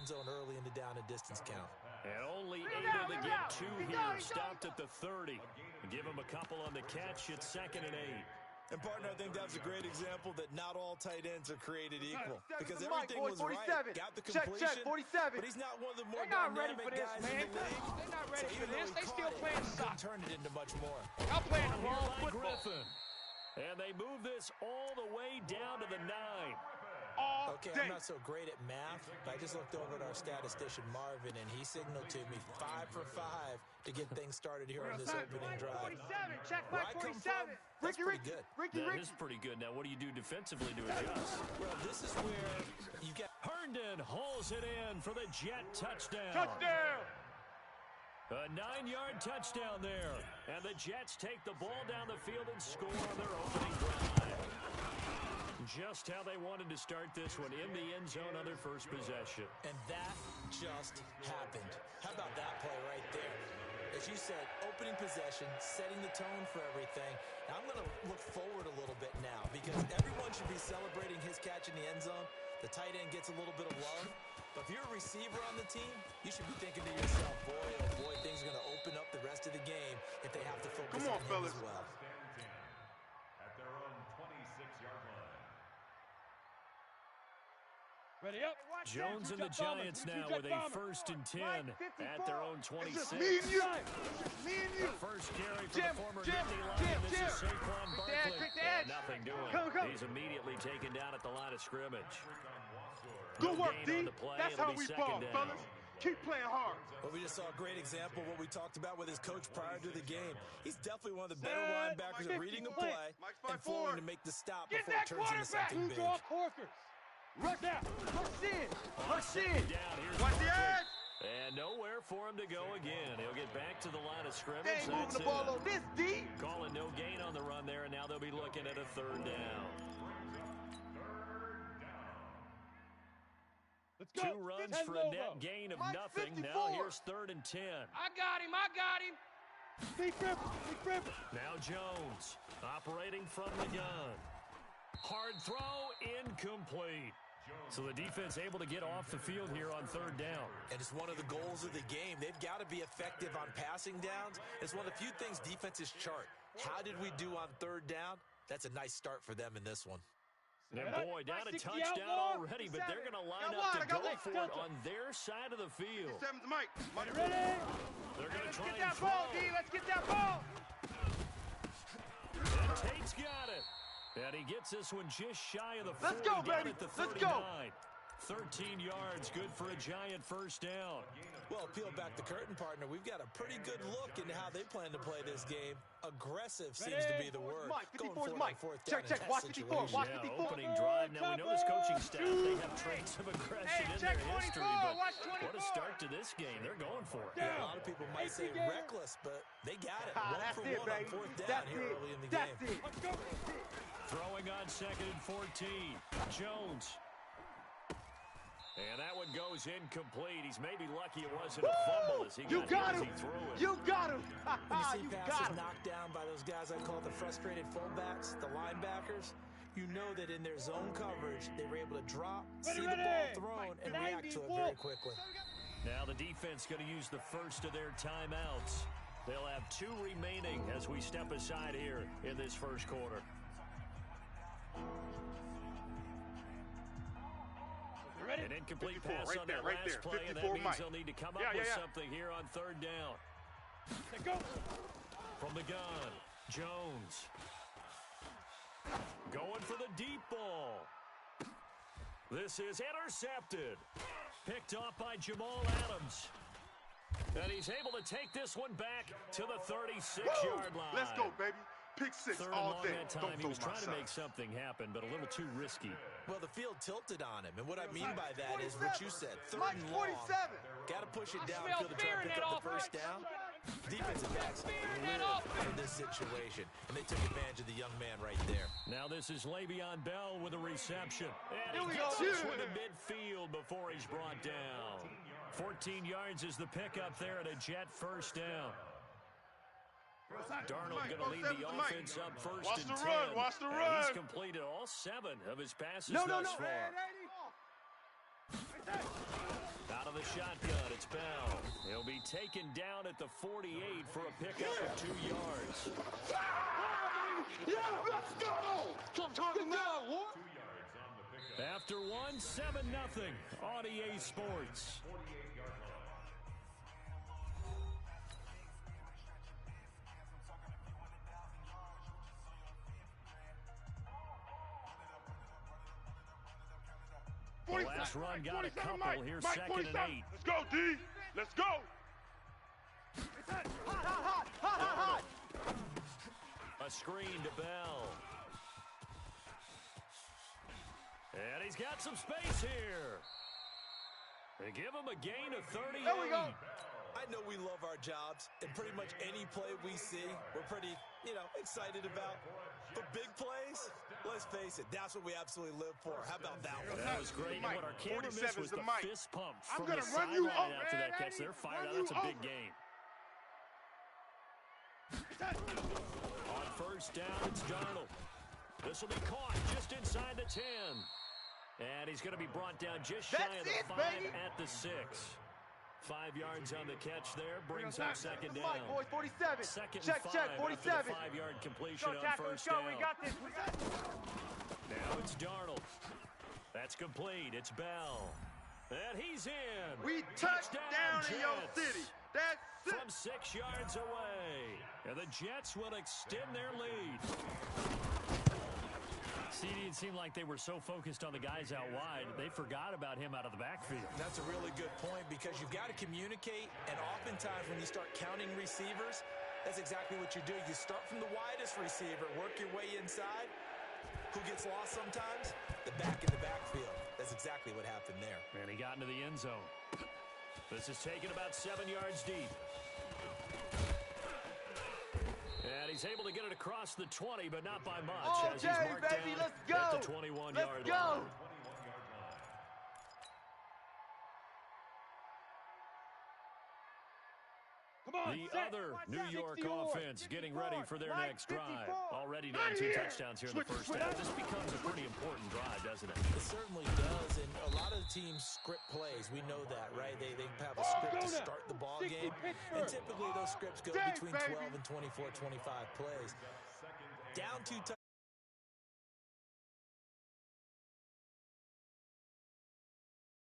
end zone early in the down and distance count. And only able to get 2 here, stopped at the 30. Give him a couple on the catch. It's 2nd and 8. And, partner, I think that was a great example that not all tight ends are created equal. Because everything was right. Got the completion, check, 47. But he's not one of the more dynamic guys man. in the league. They're not ready for this. They still it, playing soccer. Turn it into much more. I'm playing the wrong football. Griffin. And they move this all the way down to the 9. Okay, I'm not so great at math, but I just looked over at our statistician Marvin, and he signaled to me 5 for 5 to get things started here on this opening drive. 47, check Where I come from, that's pretty good. Ricky. That is pretty good. Now, what do you do defensively to adjust? Well, this is where you get... Herndon hauls it in for the Jet touchdown. Touchdown! A 9-yard touchdown there. And the Jets take the ball down the field and score on their opening drive. Just how they wanted to start this one, in the end zone on their first possession. And that just happened. How about that play right there? As you said, opening possession, setting the tone for everything. Now, I'm going to look forward a little bit now because everyone should be celebrating his catch in the end zone. The tight end gets a little bit of love. But if you're a receiver on the team, you should be thinking to yourself, boy, oh boy, things are going to open up the rest of the game if they have to focus on him as well. At their own 26-yard line. Ready up. Jones and the Giants now with a 1st and 10 at their own 26. Me and you. The first carry for the former Nittany Lion. This is Saquon Barkley. Nothing doing. He's immediately taken down at the line of scrimmage. Good work, D. That's how we ball, fellas. Keep playing hard. Well, we just saw a great example of what we talked about with his coach prior to the game. He's definitely one of the better linebackers at reading a play and flowing to make the stop before it turns into something big. Rush down. Rush in. Rush in. Watch the edge. And nowhere for him to go again. He'll get back to the line of scrimmage. They ain't moving the ball on this, D. Calling no gain on the run there, and now they'll be looking at a 3rd down. Let's go. 2 runs for a net gain of nothing. 54. Now here's 3rd and 10. I got him. Big grip. Now Jones operating from the gun. Hard throw, incomplete. So the defense able to get off the field here on 3rd down. And it's one of the goals of the game. They've got to be effective on passing downs. It's one of the few things defenses chart. How did we do on 3rd down? That's a nice start for them in this one. And boy, down a touchdown already, but they're going to line up to go for it on their side of the field. Mike ready? They're going to try and throw. Let's get that ball. And Tate's got it. And he gets this one just shy of the 40. Let's go, baby. At the 39. Let's go. 13 yards, good for a Giant 1st down. Well, peel back the curtain, partner. We've got a pretty good look into how they plan to play this game. Aggressive seems to be the word. Mike, 54 is Mike. Check. Watch 54. Watch 54. Opening drive. Now, we know this coaching staff, they have traits of aggression in their history, but what a start to this game. They're going for it. Yeah, a lot of people might say reckless, but they got it. 1 for 1 on 4th down here early in the game. Throwing on 2nd and 14. Jones. And that one goes incomplete. He's maybe lucky it wasn't a fumble as he got him. You got him. When you see passes knocked down by those guys I call the frustrated fullbacks, the linebackers, you know that in their zone coverage, they were able to drop, see the ball thrown, and react to it very quickly. Now the defense going to use the first of their timeouts. They'll have 2 remaining as we step aside here in this first quarter. An incomplete pass on that last play, and that means they'll need to come up with something here on 3rd down. Go. From the gun, Jones. Going for the deep ball. This is intercepted. Picked off by Jamal Adams. And he's able to take this one back to the 36-yard line. Let's go, baby. Pick 6 all day. That time. He was trying to make something happen, but a little too risky. Well, the field tilted on him, and what I mean by that is what you said. 3rd and long. Got to push it downfield to try to pick up the first down. Defensive backs live in this situation, and they took advantage of the young man right there. Now this is Le'Veon Bell with a reception. And he gets this one to midfield before he's brought down. 14 yards is the pickup there at a Jet 1st down. Darnold going to lead the offense up 1st and 10. Watch the run. He's completed all 7 of his passes thus far. Bell. He'll be taken down at the 48 for a pickup of 2 yards. Yeah, let's go! So I'm talking about what? 2 yards on the pickup. After one, 7-0 on EA Sports. 48-yard line. The last run got a couple here, second and 8. Let's go, D. Let's go. Hot. A screen to Bell. And he's got some space here. They give him a gain of 38. There we go. I know we love our jobs, and pretty much any play we see, we're pretty, excited about. But big plays, let's face it, that's what we absolutely live for. How about that one? That was great. And what our camera missed was the fist pump from I'm the gonna run you sideline over, after that man. catch. They're fired out. That's a big game. On first down, it's Darnold. This will be caught just inside the 10. And he's going to be brought down just shy of the 5 at the 6. 5 yards on the catch there brings up second down. Mike, boys, 47. Second Check, and 5 check, 47. after the 5-yard completion on first Go, down. we got this. Now it's Darnold. That's complete. It's Bell. And he's in. We touched down in your Jets. city. That's it. From 6 yards away. And the Jets will extend their lead. It seemed like they were so focused on the guys out wide, they forgot about him out of the backfield. That's a really good point because you've got to communicate, and oftentimes when you start counting receivers, that's exactly what you do. You start from the widest receiver, work your way inside. Who gets lost sometimes? The back in the backfield. That's exactly what happened there. And he got into the end zone. This is taken about 7 yards deep. And he's able to get it across the 20, but not by much. As he's marked baby, down let's go. at the 21-yard line. The other New York offense getting ready for their next drive. Already down 2 touchdowns here in the first half. This becomes a pretty important drive, doesn't it? It certainly does, and a lot of the teams script plays. We know that, right? They have a script to start the ball game, and typically those scripts go between 12 and 24, 25 plays. Down 2 touchdowns.